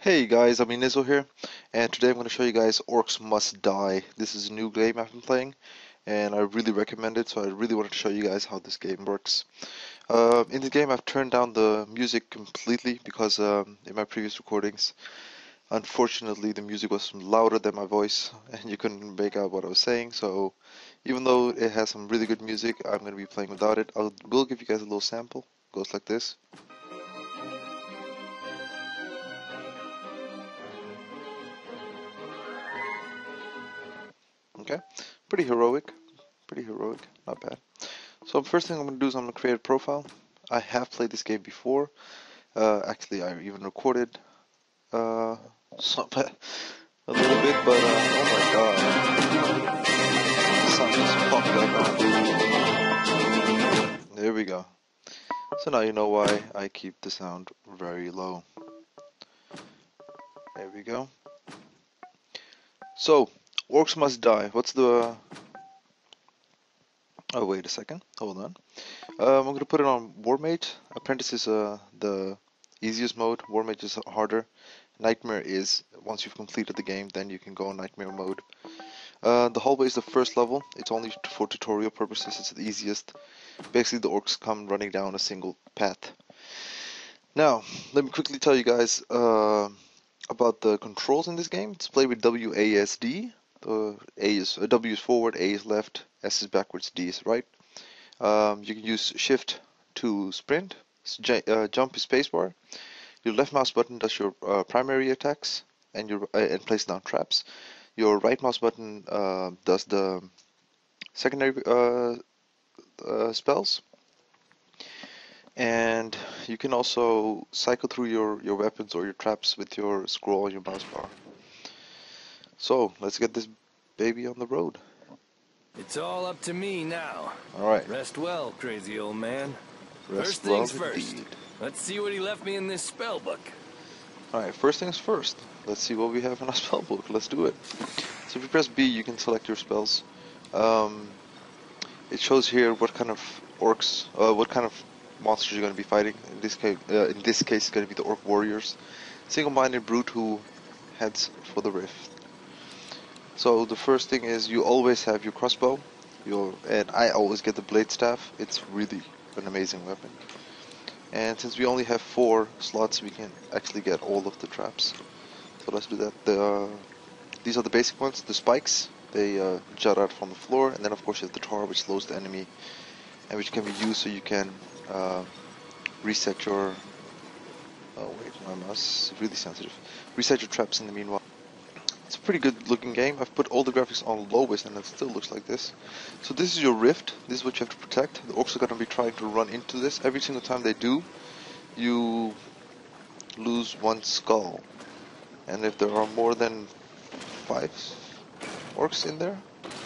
Hey guys, aminizle here, and today I'm going to show you guys Orcs Must Die. This is a new game I've been playing, and I really recommend it, so I really wanted to show you guys how this game works. In the game I've turned down the music completely because in my previous recordings, unfortunately the music was louder than my voice, and you couldn't make out what I was saying, so even though it has some really good music, I'm going to be playing without it. Will give you guys a little sample. It goes like this. Okay, pretty heroic, not bad. So first thing I'm going to do is I'm going to create a profile. I have played this game before. Actually, I even recorded some, a little bit, but oh my god, the sound just popped back on. There we go. So now you know why I keep the sound very low. There we go. So, Orcs Must Die. What's the... Oh, wait a second. Hold on. I'm going to put it on War Mage. Apprentice is the easiest mode. War Mage is harder. Nightmare is, once you've completed the game, then you can go on Nightmare mode. The hallway is the first level. It's only for tutorial purposes. It's the easiest. Basically, the orcs come running down a single path. Now, let me quickly tell you guys about the controls in this game. It's played with WASD. W is forward, A is left, S is backwards, D is right. You can use Shift to sprint. Jump is spacebar. Your left mouse button does your primary attacks and place down traps. Your right mouse button does the secondary spells. And you can also cycle through your weapons or your traps with your scroll on your mouse bar. So let's get this baby on the road. It's all up to me now. Alright. Rest well, crazy old man. Rest First things well first. indeed. Let's see what he left me in this spell book. Alright, first things first. Let's see what we have in our spell book. Let's do it. So if you press B, you can select your spells. It shows here what kind of orcs, what kind of monsters you're going to be fighting. In this case, it's going to be the Orc Warriors. Single-minded brute who heads for the rift. So the first thing is you always have your crossbow. And I always get the blade staff. It's really an amazing weapon. And since we only have 4 slots, we can actually get all of the traps. So let's do that. These are the basic ones. The spikes, they jut out from the floor, and then of course you have the tar, which slows the enemy, and which can be used so you can reset your... Oh wait, my mouse is really sensitive. Reset your traps in the meanwhile. It's a pretty good looking game. I've put all the graphics on lowest and it still looks like this. So this is your rift. This is what you have to protect. The orcs are going to be trying to run into this. Every single time they do, you lose 1 skull. And if there are more than 5 orcs in there,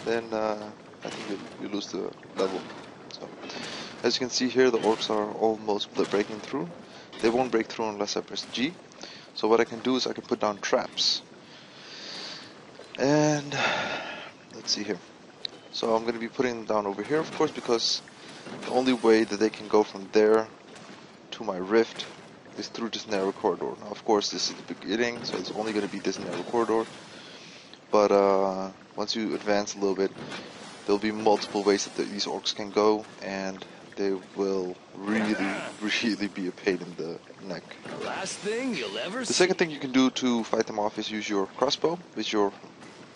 then I think you lose the level. So, as you can see here, the orcs are almost breaking through. They won't break through unless I press G. So what I can do is I can put down traps. And let's see here. So I'm going to be putting them down over here, of course, because the only way that they can go from there to my rift is through this narrow corridor. Now, of course, this is the beginning, so it's only going to be this narrow corridor. But once you advance a little bit, there'll be multiple ways that these orcs can go, and they will really be a pain in the neck. Last thing you'll ever see. The second thing you can do to fight them off is use your crossbow, which is your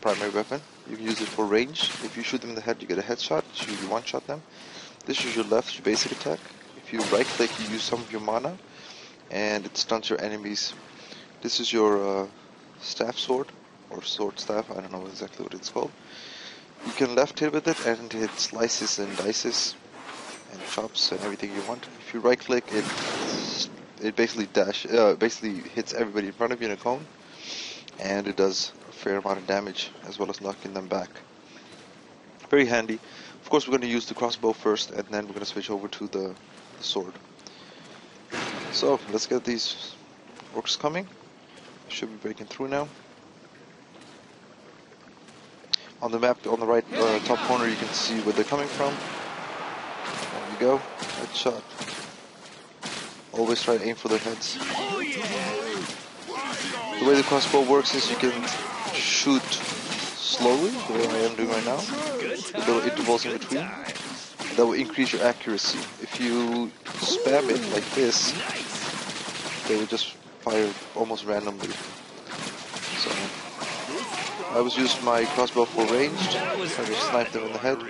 primary weapon. You can use it for range. If you shoot them in the head, you get a headshot. So you one-shot them. This is your left, your basic attack. If you right-click, you use some of your mana, and it stuns your enemies. This is your staff sword, or sword staff, I don't know exactly what it's called. You can left hit with it, and it slices and dices, and chops, and everything you want. If you right-click, it basically hits everybody in front of you in a cone, and it does a fair amount of damage, as well as knocking them back. Very handy. Of course, we're going to use the crossbow first, and then we're going to switch over to the sword. So, let's get these orcs coming. Should be breaking through now. On the map, on the right top corner, you can see where they're coming from. There we go. Headshot. Always try to aim for their heads. Oh yeah! The way the crossbow works is you can shoot slowly, the way I am doing right now, with little intervals in between. That will increase your accuracy. If you spam it like this, they will just fire almost randomly. So I was using my crossbow for ranged. I just sniped them in the head.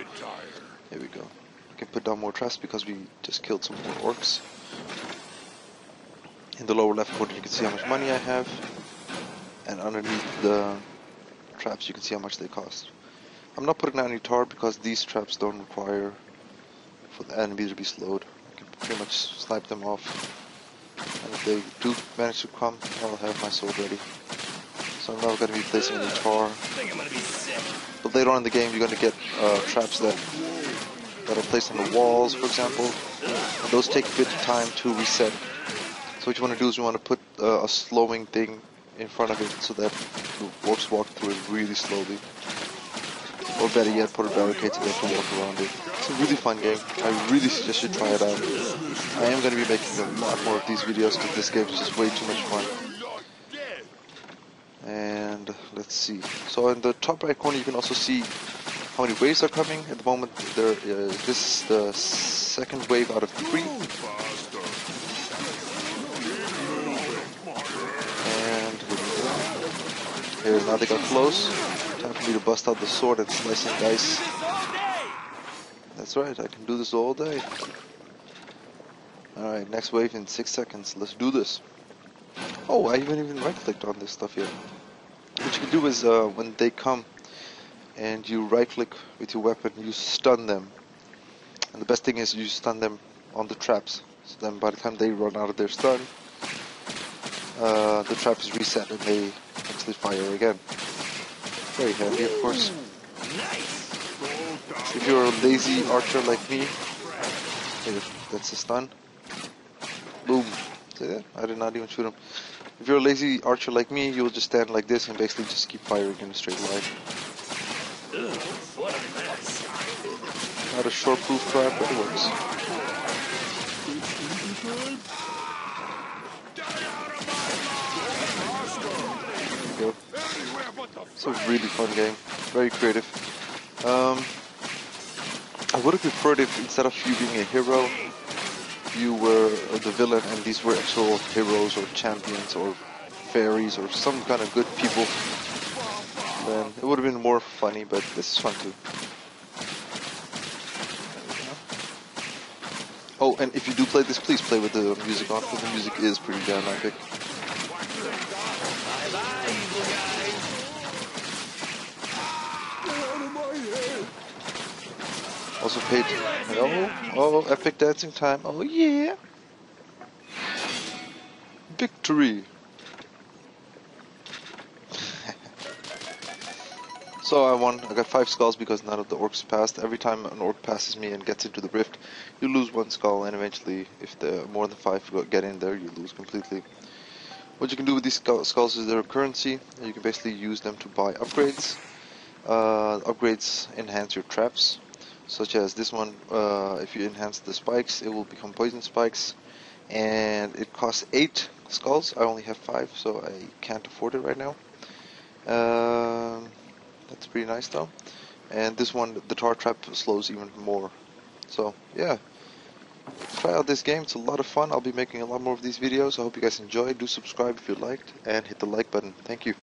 Here we go. I can put down more traps because we just killed some more orcs. In the lower left corner you can see how much money I have. And underneath the traps you can see how much they cost. I'm not putting down any tar because these traps don't require for the enemy to be slowed. I can pretty much snipe them off. And if they do manage to come, I'll have my sword ready. So I'm not going to be placing any tar. But later on in the game, you're going to get traps that are placed on the walls, for example. And those take a bit of time to reset. So what you want to do is you want to put a slowing thing in front of it so that the orcs walk through it really slowly. Or better yet, put a barricade so they can walk around it. It's a really fun game. I really suggest you try it out. I am going to be making a lot more of these videos because this game is just way too much fun. And let's see. So in the top right corner you can also see how many waves are coming. At the moment this is the second wave out of 3. And here, now they got close. Time for me to bust out the sword and slice and dice. That's right, I can do this all day. Alright, next wave in 6 seconds. Let's do this. Oh, I haven't even right-clicked on this stuff yet. What you can do is, when they come and you right-click with your weapon, you stun them. And the best thing is you stun them on the traps. So then by the time they run out of their stun, the trap is reset and they actually fire again. Very handy, of course. If you're a lazy archer like me, here, that's a stun. Boom. See that? I did not even shoot him. If you're a lazy archer like me, you'll just stand like this and basically just keep firing in a straight line. Not a short-proof trap, but it works. There you go. It's a really fun game. Very creative. I would have preferred if instead of you being a hero, you were the villain and these were actual heroes or champions or fairies or some kind of good people. Then it would have been more funny, but this is fun too. Oh, and if you do play this, please play with the music on, because the music is pretty damn epic. Also paid. Oh, epic dancing time. Oh yeah. Victory. So I won. I got 5 skulls because none of the orcs passed. Every time an orc passes me and gets into the rift, you lose 1 skull, and eventually, if the more than 5 get in there, you lose completely. What you can do with these skulls is they're currency, and you can basically use them to buy upgrades. Upgrades enhance your traps, such as this one. If you enhance the spikes, it will become poison spikes, and it costs 8 skulls. I only have 5, so I can't afford it right now. That's pretty nice though. And this one, the tar trap slows even more. So yeah, try out this game. It's a lot of fun. I'll be making a lot more of these videos. I hope you guys enjoyed. Do subscribe if you liked, and hit the like button. Thank you.